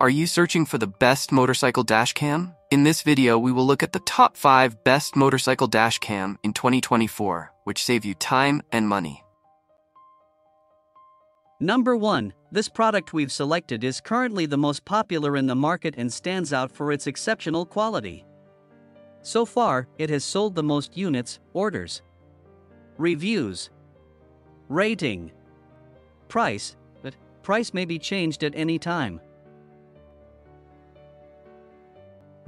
Are you searching for the best motorcycle dashcam? In this video, we will look at the top 5 best motorcycle dashcam in 2024, which save you time and money. Number 1. This product we've selected is currently the most popular in the market and stands out for its exceptional quality. So far, it has sold the most units, orders, reviews, rating, price, but price may be changed at any time.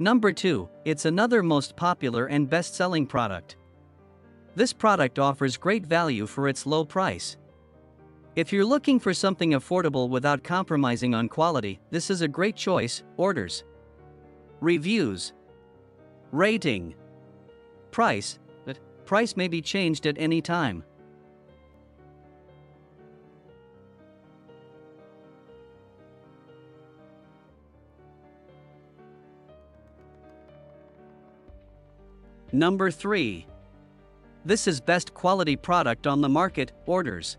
Number 2. It's another most popular and best-selling product. This product offers great value for its low price. If you're looking for something affordable without compromising on quality, this is a great choice. Orders, reviews, rating, price, but price may be changed at any time. Number 3. This is best quality product on the market. Orders,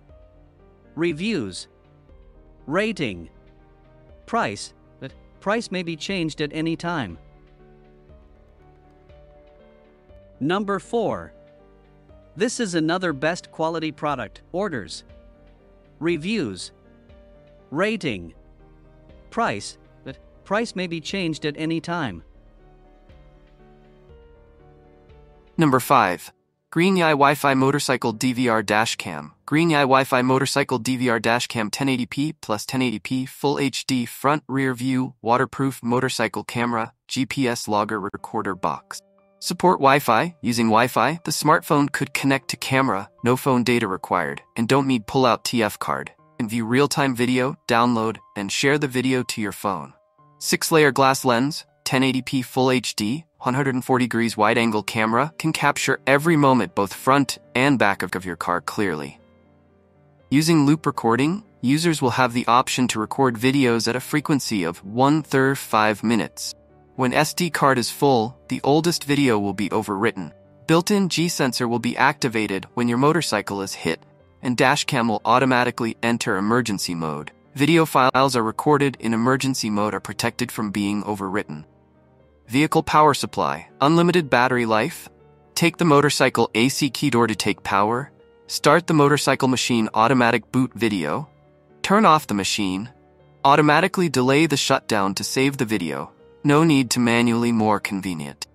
reviews, rating, price, but price may be changed at any time. Number 4. This is another best quality product. Orders, reviews, rating, price, but price may be changed at any time. Number 5. GreenYi Wi-Fi Motorcycle DVR Dashcam. GreenYi Wi-Fi Motorcycle DVR Dashcam 1080p plus 1080p Full HD Front Rear View Waterproof Motorcycle Camera GPS Logger Recorder Box. Support Wi-Fi. Using Wi-Fi, the smartphone could connect to camera, no phone data required, and don't need pull-out TF card. And view real-time video, download, and share the video to your phone. 6-layer glass lens, 1080p Full HD, 140 degrees wide-angle camera can capture every moment both front and back of your car clearly. Using loop recording, users will have the option to record videos at a frequency of 1/3 5 minutes. When SD card is full, the oldest video will be overwritten. Built-in G sensor will be activated when your motorcycle is hit, and dashcam will automatically enter emergency mode. Video files are recorded in emergency mode are protected from being overwritten. Vehicle power supply, unlimited battery life. Take the motorcycle AC key door to take power. Start the motorcycle machine automatic boot video. Turn off the machine. Automatically delay the shutdown to save the video. No need to manually, more convenient.